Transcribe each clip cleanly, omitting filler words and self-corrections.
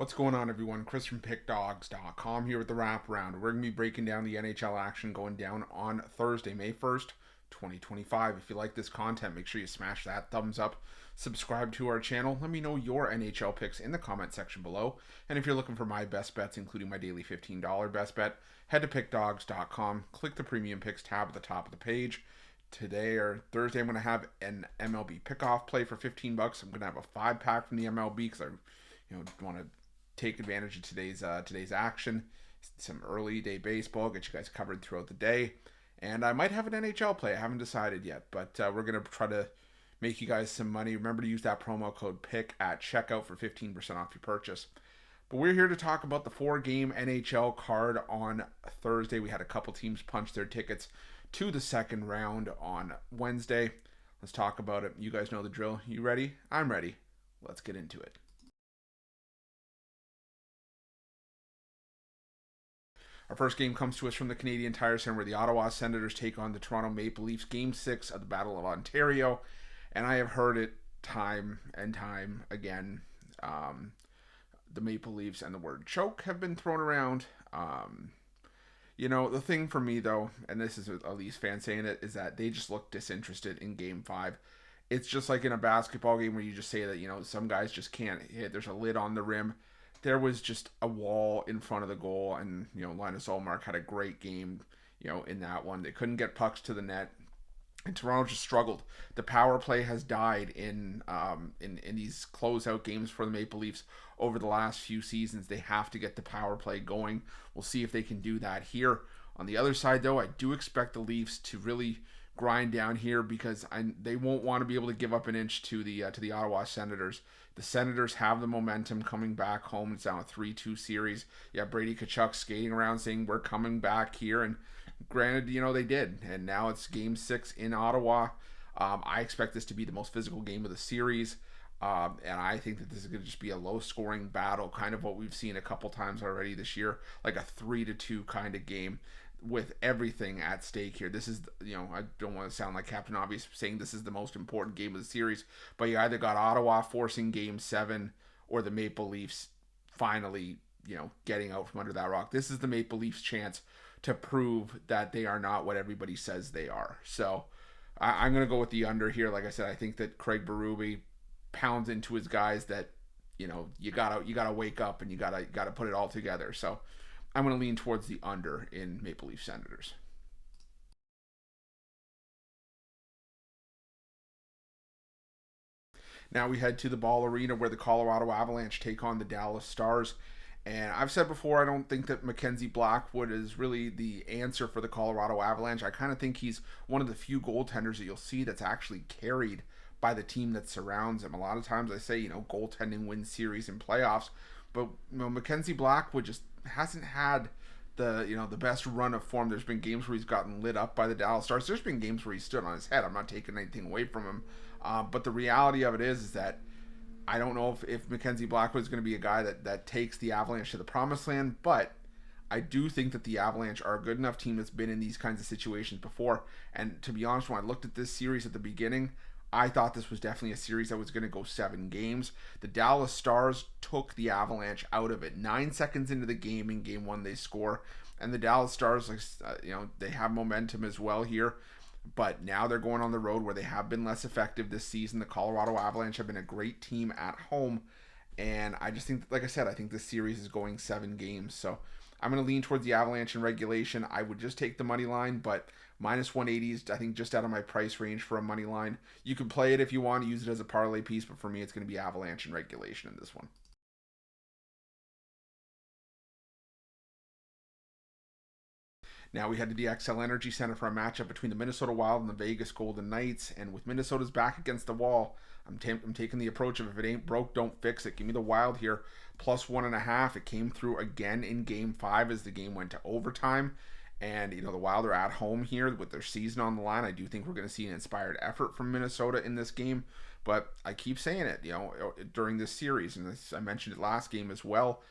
What's going on, everyone? Chris from Pickdawgz.com here with the Wraparound. We're going to be breaking down the NHL action going down on Thursday, May 1st, 2025. If you like this content, make sure you smash that thumbs up, subscribe to our channel. Let me know your NHL picks in the comment section below. And if you're looking for my best bets, including my daily $15 best bet, head to Pickdawgz.com, click the Premium Picks tab at the top of the page. Today or Thursday, I'm going to have an MLB pickoff play for $15. I'm going to have a 5-pack from the MLB because I want to take advantage of today's action, some early day baseball, get you guys covered throughout the day, and I might have an NHL play. I haven't decided yet, but we're gonna try to make you guys some money. Remember to use that promo code PICK at checkout for 15% off your purchase. But we're here to talk about the 4-game NHL card on Thursday. We had a couple teams punch their tickets to the second round on Wednesday. Let's talk about it. You guys know the drill. You ready? I'm ready. Let's get into it. Our first game comes to us from the Canadian Tire Center, where the Ottawa Senators take on the Toronto Maple Leafs. Game 6 of the Battle of Ontario. And I have heard it time and time again. The Maple Leafs and the word choke have been thrown around. The thing for me, though, and this is a Leafs fan saying it, is that they just look disinterested in Game 5. It's just like in a basketball game where you just say that, some guys just can't hit. There's a lid on the rim. There was just a wall in front of the goal, and Linus Ullmark had a great game, in that one. They couldn't get pucks to the net, and Toronto just struggled. The power play has died in these closeout games for the Maple Leafs over the last few seasons. They have to get the power play going. We'll see if they can do that here. On the other side, though, I do expect the Leafs to really grind down here because they won't want to be able to give up an inch to the Ottawa Senators. The Senators have the momentum coming back home. It's now a 3-2 series. Yeah, Brady Tkachuk skating around saying we're coming back here, and granted, they did. And now it's Game 6 in Ottawa. I expect this to be the most physical game of the series. And I think that this is going to just be a low-scoring battle, kind of what we've seen a couple times already this year, like a 3-2 kind of game with everything at stake here. This is, I don't want to sound like Captain Obvious saying this is the most important game of the series, but you either got Ottawa forcing Game 7 or the Maple Leafs finally, getting out from under that rock. This is the Maple Leafs' chance to prove that they are not what everybody says they are. So I'm going to go with the under here. Like I said, I think that Craig Berube pounds into his guys that, you gotta wake up and you gotta put it all together. So I'm going to lean towards the under in Maple Leaf Senators. Now we head to the Ball Arena, where the Colorado Avalanche take on the Dallas Stars. And I've said before, I don't think that Mackenzie Blackwood is really the answer for the Colorado Avalanche. I kind of think he's one of the few goaltenders that you'll see that's actually carried by the team that surrounds him. A lot of times I say, goaltending wins series and playoffs, but Mackenzie Blackwood just hasn't had the best run of form. There's been games where he's gotten lit up by the Dallas Stars. There's been games where he stood on his head. I'm not taking anything away from him, but the reality of it is that I don't know if Mackenzie Blackwood is going to be a guy that takes the Avalanche to the promised land, but I do think that the Avalanche are a good enough team that's been in these kinds of situations before. And to be honest, when I looked at this series at the beginning, I thought this was definitely a series that was going to go 7 games. The Dallas Stars took the Avalanche out of it. 9 seconds into the game, in Game 1, they score. And the Dallas Stars, they have momentum as well here. But now they're going on the road where they have been less effective this season. The Colorado Avalanche have been a great team at home. And I just think, like I said, I think this series is going 7 games. So I'm going to lean towards the Avalanche in regulation. I would just take the money line, but minus 180 is, I think, just out of my price range for a money line. You can play it if you want to use it as a parlay piece, but for me, it's going to be Avalanche in regulation in this one. Now we head to the XL Energy Center for a matchup between the Minnesota Wild and the Vegas Golden Knights. And with Minnesota's back against the wall, I'm taking the approach of if it ain't broke, don't fix it. Give me the Wild here, plus 1.5. It came through again in Game 5 as the game went to overtime. And, the Wild are at home here with their season on the line. I do think we're going to see an inspired effort from Minnesota in this game. But I keep saying it, during this series, and I mentioned it last game as well.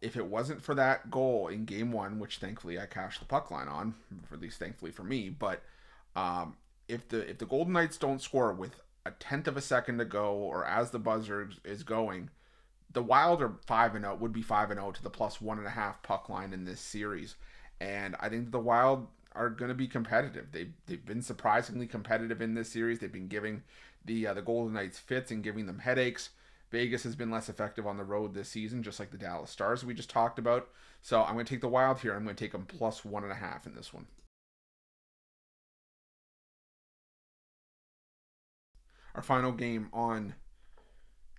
If it wasn't for that goal in Game 1, which thankfully I cashed the puck line on, or at least thankfully for me, but if the Golden Knights don't score with a tenth of a second to go, or as the buzzer is going, the Wild are 5-0, would be 5-0 to the +1.5 puck line in this series, and I think the Wild are going to be competitive. They've been surprisingly competitive in this series. They've been giving the Golden Knights fits and giving them headaches. Vegas has been less effective on the road this season, just like the Dallas Stars we just talked about. So I'm going to take the Wild here. I'm going to take them +1.5 in this one. Our final game on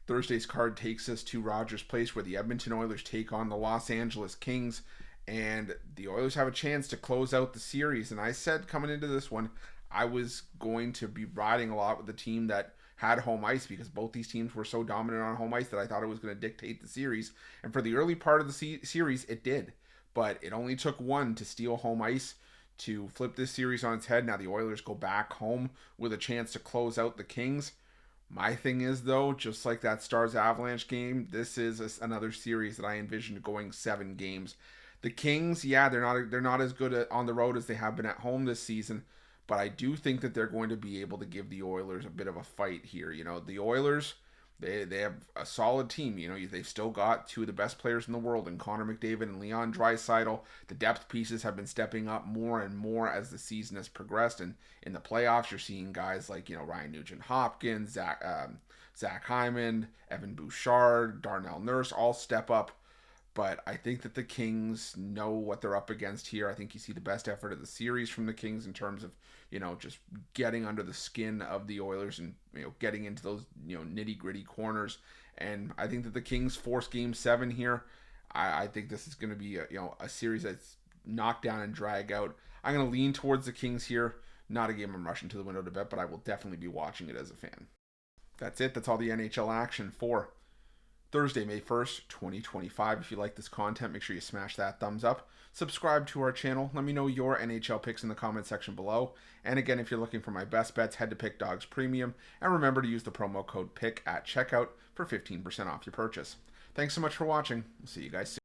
Thursday's card takes us to Rogers Place, where the Edmonton Oilers take on the Los Angeles Kings, and the Oilers have a chance to close out the series. And I said coming into this one, I was going to be riding a lot with the team that had home ice, because both these teams were so dominant on home ice that I thought it was going to dictate the series. And for the early part of the series, it did. But it only took one to steal home ice to flip this series on its head. Now the Oilers go back home with a chance to close out the Kings. My thing is, though, just like that Stars Avalanche game, this is another series that I envisioned going 7 games. The Kings, yeah, they're not as good on the road as they have been at home this season, but I do think that they're going to be able to give the Oilers a bit of a fight here. You know, the Oilers, they have a solid team. You know, they've still got two of the best players in the world in Connor McDavid and Leon Draisaitl. The depth pieces have been stepping up more and more as the season has progressed. And in the playoffs, you're seeing guys like, Ryan Nugent-Hopkins, Zach Hyman, Evan Bouchard, Darnell Nurse all step up. But I think that the Kings know what they're up against here. I think you see the best effort of the series from the Kings in terms of, just getting under the skin of the Oilers and, getting into those, nitty gritty corners. And I think that the Kings force game 7 here. I think this is going to be a series that's knocked down and drag out. I'm going to lean towards the Kings here. Not a game I'm rushing to the window to bet, but I will definitely be watching it as a fan. That's it. That's all the NHL action for Thursday, May 1st, 2025. If you like this content, make sure you smash that thumbs up. Subscribe to our channel. Let me know your NHL picks in the comment section below. And again, if you're looking for my best bets, head to Pickdawgz Premium. And remember to use the promo code PICK at checkout for 15% off your purchase. Thanks so much for watching. We'll see you guys soon.